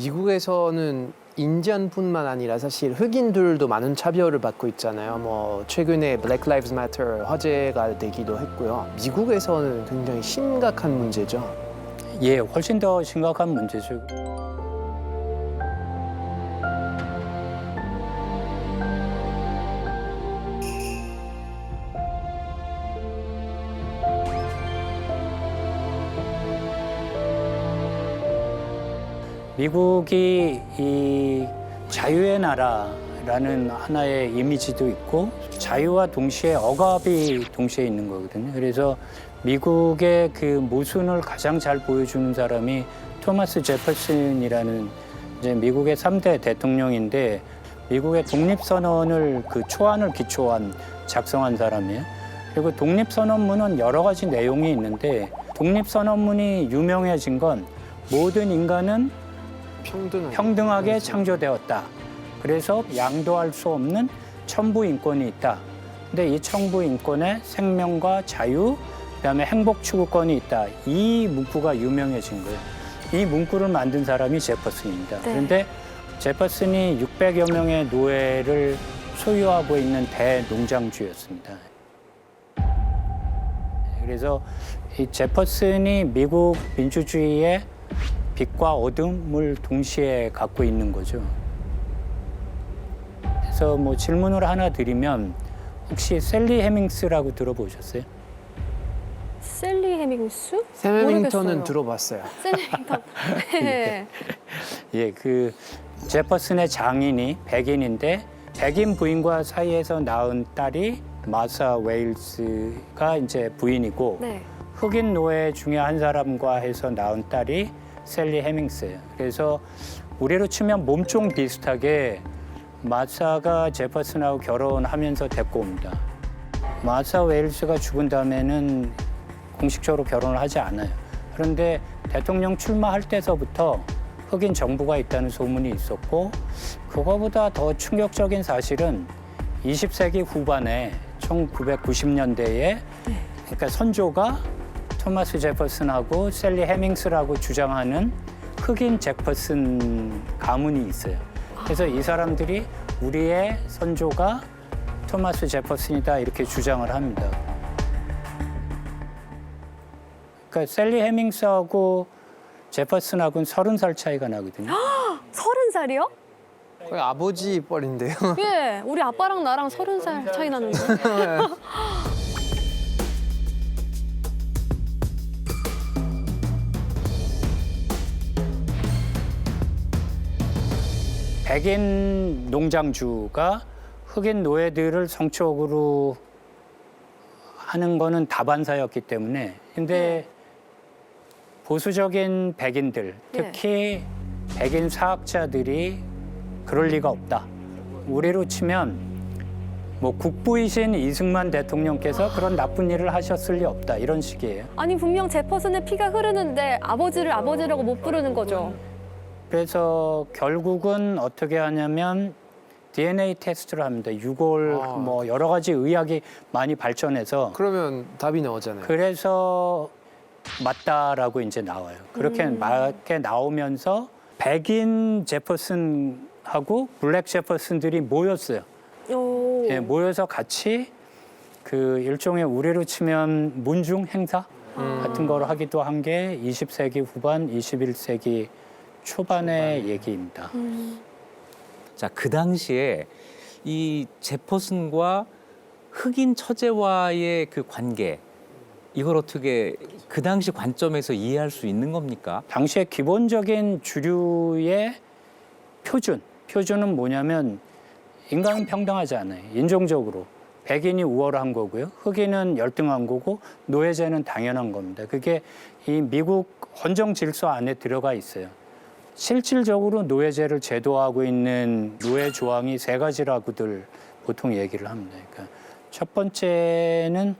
미국에서는 인디언뿐만 아니라 사실 흑인들도 많은 차별을 받고 있잖아요. 뭐 최근에 Black Lives Matter 화제가 되기도 했고요. 미국에서는 굉장히 심각한 문제죠. 예, 훨씬 더 심각한 문제죠. 미국이 이 자유의 나라라는 하나의 이미지도 있고 자유와 동시에 억압이 동시에 있는 거거든요. 그래서 미국의 그 모순을 가장 잘 보여주는 사람이 토마스 제퍼슨이라는 이제 미국의 3대 대통령인데 미국의 독립선언을 그 초안을 기초한 작성한 사람이에요. 그리고 독립선언문은 여러 가지 내용이 있는데 독립선언문이 유명해진 건 모든 인간은 평등하게 창조되었다. 그래서 양도할 수 없는 천부 인권이 있다. 근데 이 천부 인권에 생명과 자유, 그다음에 행복 추구권이 있다. 이 문구가 유명해진 거예요. 이 문구를 만든 사람이 제퍼슨입니다. 네. 그런데 제퍼슨이 600여 명의 노예를 소유하고 있는 대농장주였습니다. 그래서 이 제퍼슨이 미국 민주주의의 빛과 어둠을 동시에 갖고 있는 거죠. 그래서 뭐 질문을 하나 드리면 혹시 셀리 해밍스라고 들어보셨어요? 셀리 해밍스? 샘 해밍턴은 모르겠어요. 들어봤어요. 셀리 해밍턴. 네. 예, 그 제퍼슨의 장인이 백인인데 백인 부인과 사이에서 낳은 딸이 마사 웨일스가 이제 부인이고 네. 흑인 노예 중에 한 사람과 해서 낳은 딸이 셀리 해밍스예요. 그래서 우리로 치면 몸종 비슷하게 마사가 제퍼슨하고 결혼하면서 데리고 옵니다. 마사 웨일스가 죽은 다음에는 공식적으로 결혼을 하지 않아요. 그런데 대통령 출마할 때서부터 흑인 정부가 있다는 소문이 있었고 그거보다 더 충격적인 사실은 20세기 후반에 1990년대에 그러니까 선조가 토마스 제퍼슨하고 셀리 해밍스라고 주장하는 흑인 제퍼슨 가문이 있어요. 그래서 이 사람들이 우리의 선조가 토마스 제퍼슨이다 이렇게 주장을 합니다. 그러니까 셀리 해밍스하고 제퍼슨하고는 30살 차이가 나거든요. 30살이요? 거의 아버지 뻘인데요. 예, 우리 아빠랑 나랑 30살 차이 나는데. 백인 농장주가 흑인 노예들을 성적으로 하는 거는 다반사였기 때문에 근데 보수적인 백인들 특히 백인 사학자들이 그럴 리가 없다. 우리로 치면 뭐 국부이신 이승만 대통령께서 그런 나쁜 일을 하셨을 리 없다 이런 식이에요. 아니 분명 제퍼슨의 피가 흐르는데 아버지를 아버지라고 못 부르는 거죠. 그래서 결국은 어떻게 하냐면 DNA 테스트를 합니다. 유골 뭐 여러 가지 의학이 많이 발전해서 그러면 답이 나오잖아요. 그래서 맞다라고 이제 나와요. 그렇게 맞게 나오면서 백인 제퍼슨하고 블랙 제퍼슨들이 모였어요. 오. 예, 모여서 같이 그 일종의 우리로 치면 문중 행사 같은 걸 하기도 한 게 20세기 후반, 21세기 초반의 얘기입니다. 자, 그 당시에 이 제퍼슨과 흑인 처제와의 그 관계 이걸 어떻게 그 당시 관점에서 이해할 수 있는 겁니까? 당시의 기본적인 주류의 표준은 뭐냐면 인간은 평등하지 않아요. 인종적으로. 백인이 우월한 거고요. 흑인은 열등한 거고 노예제는 당연한 겁니다. 그게 이 미국 헌정 질서 안에 들어가 있어요. 실질적으로 노예제를 제도하고 있는 노예 조항이 3가지라고들 보통 얘기를 합니다. 그러니까 첫 번째는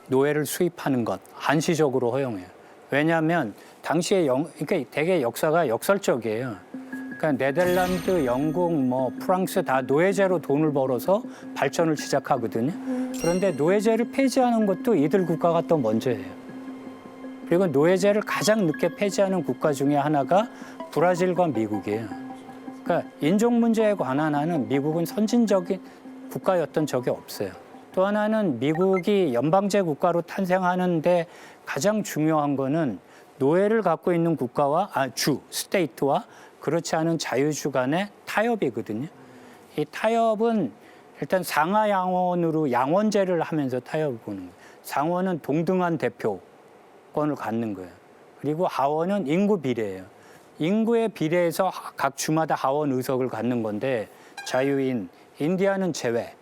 노예를 수입하는 것, 한시적으로 허용해요. 왜냐하면 당시에 그러니까 되게 역사가 역설적이에요. 그러니까 네덜란드, 영국, 뭐 프랑스 다 노예제로 돈을 벌어서 발전을 시작하거든요. 그런데 노예제를 폐지하는 것도 이들 국가가 또 먼저예요. 그리고 노예제를 가장 늦게 폐지하는 국가 중에 하나가 브라질과 미국이에요. 그러니까 인종 문제에 관한 한은 미국은 선진적인 국가였던 적이 없어요. 또 하나는 미국이 연방제 국가로 탄생하는데 가장 중요한 거는 노예를 갖고 있는 국가와 스테이트와 그렇지 않은 자유주 간의 타협이거든요. 이 타협은 일단 상하 양원으로 양원제를 하면서 타협을 보는 거예요. 상원은 동등한 대표권을 갖는 거예요. 그리고 하원은 인구 비례예요. 인구에 비례해서 각 주마다 하원 의석을 갖는 건데 자유인, 인디아는 제외.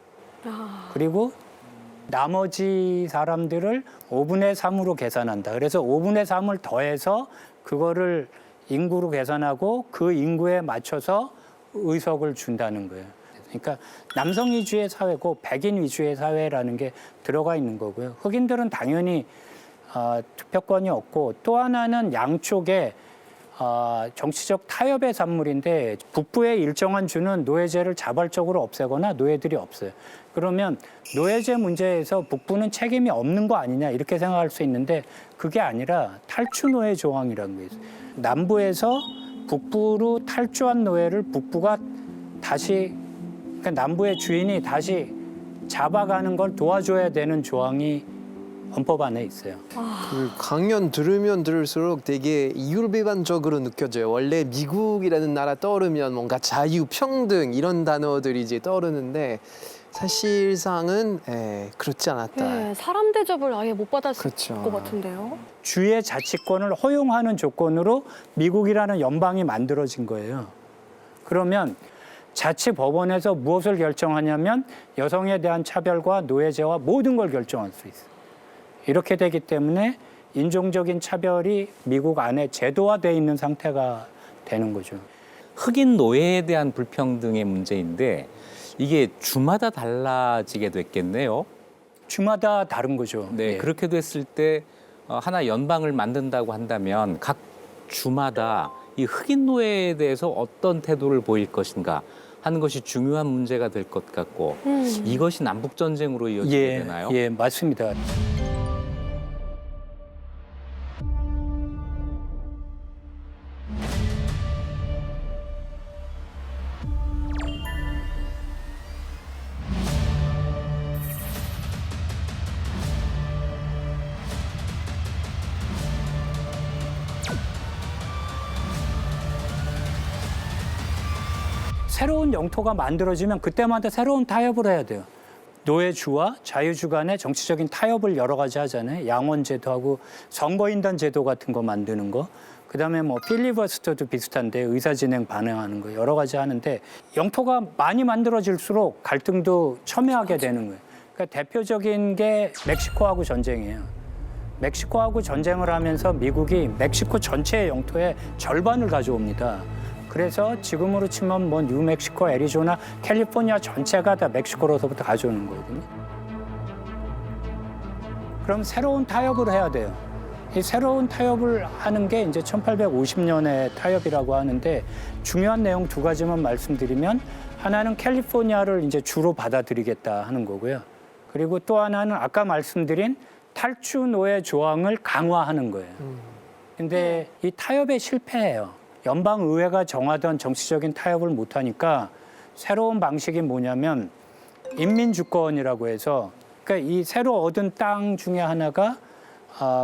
그리고 나머지 사람들을 5분의 3으로 계산한다. 그래서 5분의 3을 더해서 그거를 인구로 계산하고 그 인구에 맞춰서 의석을 준다는 거예요. 그러니까 남성 위주의 사회고 백인 위주의 사회라는 게 들어가 있는 거고요. 흑인들은 당연히 투표권이 없고 또 하나는 양쪽에 정치적 타협의 산물인데 북부의 일정한 주는 노예제를 자발적으로 없애거나 노예들이 없어요. 그러면 노예제 문제에서 북부는 책임이 없는 거 아니냐 이렇게 생각할 수 있는데 그게 아니라 탈주 노예 조항이라는 게 있어요. 남부에서 북부로 탈주한 노예를 북부가 다시 그러니까 남부의 주인이 다시 잡아가는 걸 도와줘야 되는 조항이 헌법 안에 있어요. 그 강연 들으면 들을수록 되게 이율배반적으로 느껴져요. 원래 미국이라는 나라 떠오르면 뭔가 자유, 평등 이런 단어들이 이제 떠오르는데 사실상은 그렇지 않았다. 네, 사람 대접을 아예 못 받았을 그렇죠. 것 같은데요. 주의 자치권을 허용하는 조건으로 미국이라는 연방이 만들어진 거예요. 그러면 자치법원에서 무엇을 결정하냐면 여성에 대한 차별과 노예제와 모든 걸 결정할 수 있어요. 이렇게 되기 때문에 인종적인 차별이 미국 안에 제도화되어 있는 상태가 되는 거죠. 흑인 노예에 대한 불평등의 문제인데 이게 주마다 달라지게 됐겠네요. 주마다 다른 거죠. 네, 예. 그렇게 됐을 때 하나 연방을 만든다고 한다면 각 주마다 이 흑인 노예에 대해서 어떤 태도를 보일 것인가 하는 것이 중요한 문제가 될 것 같고 이것이 남북 전쟁으로 이어지게 되나요? 예, 맞습니다. 새로운 영토가 만들어지면 그때마다 새로운 타협을 해야 돼요. 노예주와 자유주 간의 정치적인 타협을 여러 가지 하잖아요. 양원제도하고 선거인단 제도 같은 거 만드는 거. 그다음에 뭐 필리버스터도 비슷한데 의사진행 반영하는 거 여러 가지 하는데 영토가 많이 만들어질수록 갈등도 첨예하게 되는 거예요. 그러니까 대표적인 게 멕시코하고 전쟁이에요. 멕시코하고 전쟁을 하면서 미국이 멕시코 전체의 영토의 절반을 가져옵니다. 그래서 지금으로 치면 뭐 뉴멕시코, 애리조나, 캘리포니아 전체가 다 멕시코로서부터 가져오는 거거든요. 그럼 새로운 타협을 해야 돼요. 이 새로운 타협을 하는 게 이제 1850년의 타협이라고 하는데 중요한 내용 두 가지만 말씀드리면 하나는 캘리포니아를 이제 주로 받아들이겠다 하는 거고요. 그리고 또 하나는 아까 말씀드린 탈주 노예 조항을 강화하는 거예요. 근데 이 타협에 실패해요. 연방 의회가 정하던 정치적인 타협을 못 하니까 새로운 방식이 뭐냐면 인민주권이라고 해서 그러니까 이 새로 얻은 땅 중에 하나가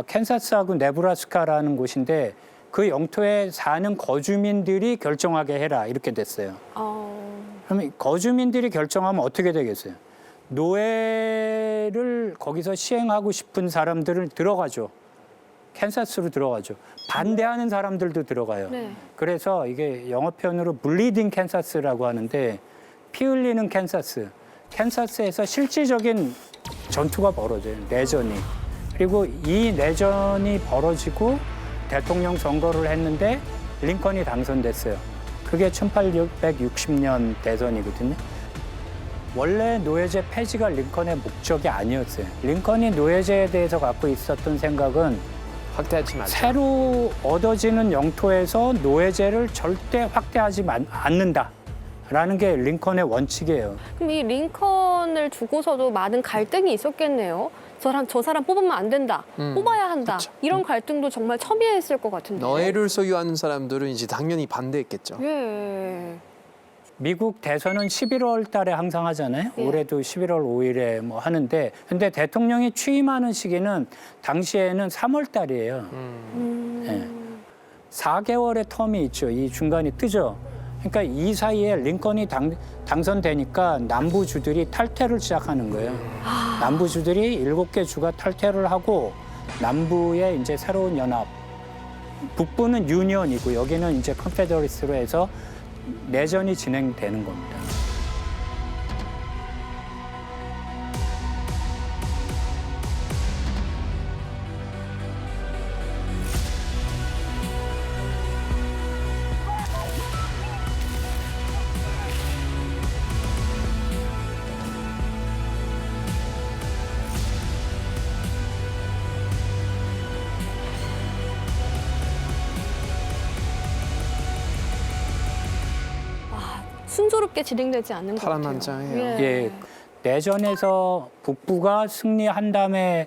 캔사스하고 네브라스카라는 곳인데 그 영토에 사는 거주민들이 결정하게 해라 이렇게 됐어요. 그러면 거주민들이 결정하면 어떻게 되겠어요? 노예를 거기서 시행하고 싶은 사람들을 들어가죠. 캔사스로 들어가죠. 반대하는 사람들도 들어가요. 네. 그래서 이게 영어 표현으로 블리딩 캔사스라고 하는데 피 흘리는 캔사스. 캔사스에서 실질적인 전투가 벌어져요. 내전이. 그리고 이 내전이 벌어지고 대통령 선거를 했는데 링컨이 당선됐어요. 그게 1860년 대선이거든요. 원래 노예제 폐지가 링컨의 목적이 아니었어요. 링컨이 노예제에 대해서 갖고 있었던 생각은 확대하지 말자. 새로 얻어지는 영토에서 노예제를 절대 확대하지 않는다라는 게 링컨의 원칙이에요. 그럼 이 링컨을 두고서도 많은 갈등이 있었겠네요. 저 사람 뽑으면 안 된다. 뽑아야 한다. 그쵸. 이런 갈등도 정말 첨예했을 것 같은데. 너해를 소유하는 사람들은 이제 당연히 반대했겠죠. 예. 미국 대선은 11월 달에 항상 하잖아요. 예. 올해도 11월 5일에 뭐 하는데, 근데 대통령이 취임하는 시기는 당시에는 3월 달이에요. 예. 4개월의 텀이 있죠. 이 중간이 뜨죠. 그러니까 이 사이에 링컨이 당선되니까 남부주들이 탈퇴를 시작하는 거예요. 남부주들이 7개 주가 탈퇴를 하고 남부에 이제 새로운 연합, 북부는 유니언이고 여기는 이제 컨페더리스로 해서 내전이 진행되는 겁니다. 순조롭게 진행되지 않는 것 같아요. 파란만장해요. 예, 내전에서 북부가 승리한 다음에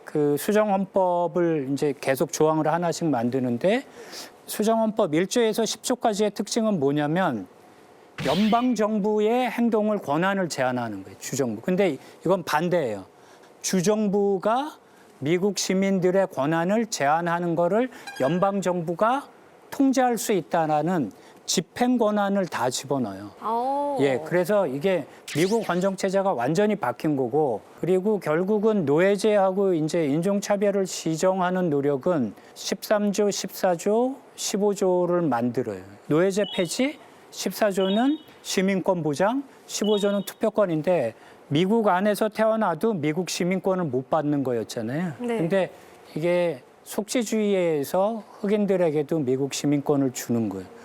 그 수정헌법을 이제 계속 조항을 하나씩 만드는데 수정헌법 1조에서 10조까지의 특징은 뭐냐면 연방 정부의 행동을 권한을 제한하는 거예요. 주정부. 근데 이건 반대예요. 주정부가 미국 시민들의 권한을 제한하는 거를 연방 정부가 통제할 수 있다라는 집행 권한을 다 집어넣어요. 아오. 예, 그래서 이게 미국 관정 체제가 완전히 바뀐 거고, 그리고 결국은 노예제하고 이제 인종차별을 시정하는 노력은 13조, 14조, 15조를 만들어요. 노예제 폐지, 14조는 시민권 보장, 15조는 투표권인데 미국 안에서 태어나도 미국 시민권을 못 받는 거였잖아요. 네. 근데 이게 속지주의에서 흑인들에게도 미국 시민권을 주는 거예요.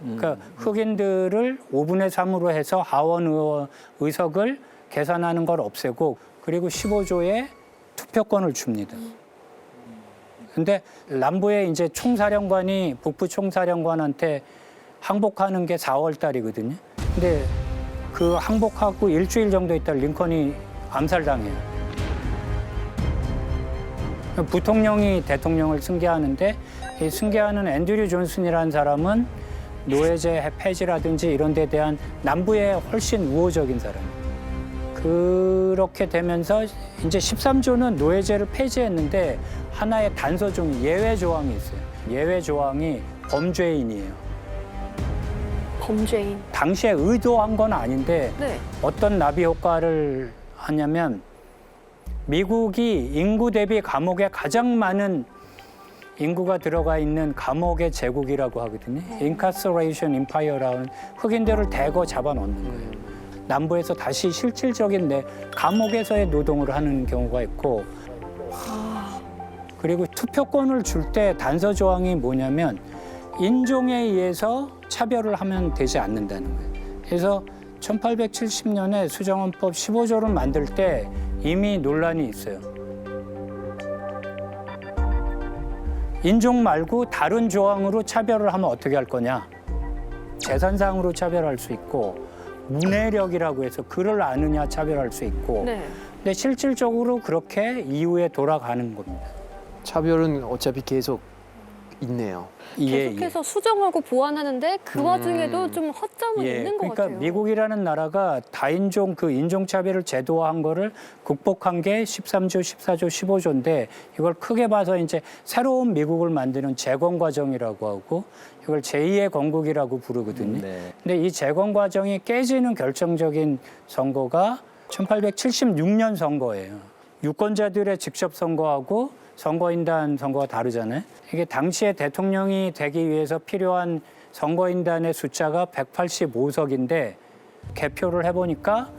그러니까 흑인들을 5분의 3으로 해서 하원 의석을 계산하는 걸 없애고, 그리고 15조에 투표권을 줍니다. 근데 남부의 이제 총사령관이 북부 총사령관한테 항복하는 게 4월 달이거든요. 근데 그 항복하고 일주일 정도 있다 링컨이 암살당해요. 부통령이 대통령을 승계하는데, 이 승계하는 앤드류 존슨이라는 사람은 노예제 폐지라든지 이런 데 대한 남부에 훨씬 우호적인 사람이에요. 그렇게 되면서 이제 13조는 노예제를 폐지했는데 하나의 단서중 예외 조항이 있어요. 예외 조항이 범죄인이에요. 범죄인. 당시에 의도한 건 아닌데 네. 어떤 나비 효과를 하냐면 미국이 인구 대비 감옥에 가장 많은 인구가 들어가 있는 감옥의 제국이라고 하거든요. 인카서레이션 임파이어라는 흑인들을 대거 잡아놓는 거예요. 남부에서 다시 실질적인 감옥에서의 노동을 하는 경우가 있고, 그리고 투표권을 줄 때 단서 조항이 뭐냐면 인종에 의해서 차별을 하면 되지 않는다는 거예요. 그래서 1870년에 수정헌법 15조를 만들 때 이미 논란이 있어요. 인종 말고 다른 조항으로 차별을 하면 어떻게 할 거냐. 재산상으로 차별할 수 있고, 문해력이라고 해서 글을 아느냐 차별할 수 있고. 네. 근데 실질적으로 그렇게 이후에 돌아가는 겁니다. 차별은 어차피 계속 있네요. 계속해서 수정하고 보완하는데 그 와중에도 좀 허점은 예, 있는 것 그러니까 같아요. 미국이라는 나라가 다인종 그 인종차별을 제도화한 거를 극복한 게 13조, 14조, 15조인데 이걸 크게 봐서 이제 새로운 미국을 만드는 재건 과정이라고 하고 이걸 제2의 건국이라고 부르거든요. 네. 근데 이 재건 과정이 깨지는 결정적인 선거가 1876년 선거예요. 유권자들의 직접 선거하고 선거인단 선거가 다르잖아요. 이게 당시에 대통령이 되기 위해서 필요한 선거인단의 숫자가 185석인데 개표를 해보니까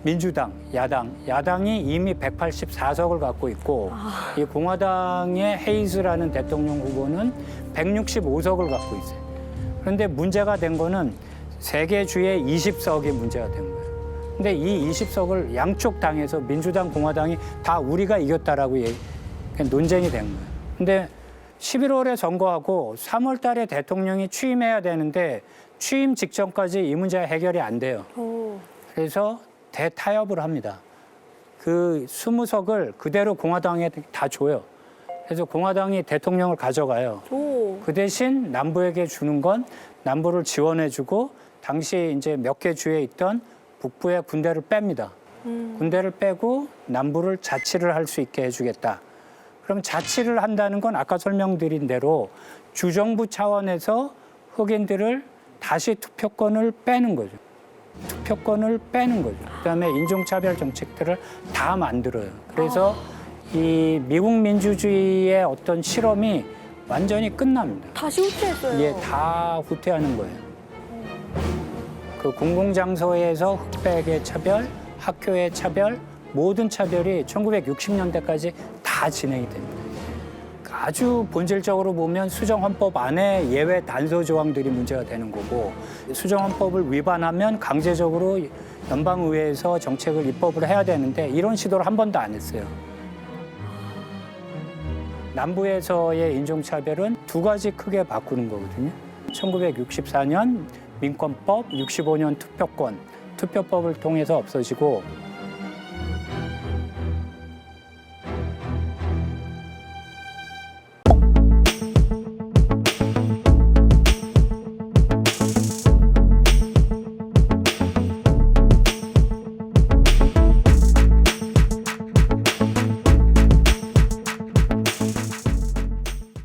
민주당, 야당이 이미 184석을 갖고 있고 이 공화당의 헤이즈라는 대통령 후보는 165석을 갖고 있어요. 그런데 문제가 된 거는 세 개 주에 20석이 문제가 된 거예요. 근데 이 20석을 양쪽 당에서 민주당, 공화당이 다 우리가 이겼다라고 논쟁이 된 거예요. 근데 11월에 선거하고 3월 달에 대통령이 취임해야 되는데 취임 직전까지 이 문제가 해결이 안 돼요. 오. 그래서 대타협을 합니다. 그 20석을 그대로 공화당에 다 줘요. 그래서 공화당이 대통령을 가져가요. 오. 그 대신 남부에게 주는 건 남부를 지원해주고 당시 이제 몇 개 주에 있던 북부의 군대를 뺍니다. 군대를 빼고 남부를 자치를 할 수 있게 해주겠다. 그럼 자치를 한다는 건 아까 설명드린 대로 주정부 차원에서 흑인들을 다시 투표권을 빼는 거죠. 투표권을 빼는 거죠. 그다음에 인종차별 정책들을 다 만들어요. 그래서 이 미국 민주주의의 어떤 실험이 완전히 끝납니다. 다시 후퇴했어요. 예, 다 후퇴하는 거예요. 그 공공장소에서 흑백의 차별, 학교의 차별, 모든 차별이 1960년대까지 다 진행이 됩니다. 아주 본질적으로 보면 수정헌법 안에 예외 단서 조항들이 문제가 되는 거고 수정헌법을 위반하면 강제적으로 연방의회에서 정책을 입법을 해야 되는데 이런 시도를 한 번도 안 했어요. 남부에서의 인종차별은 두 가지 크게 바꾸는 거거든요. 1964년 민권법, 65년 투표권, 투표법을 통해서 없어지고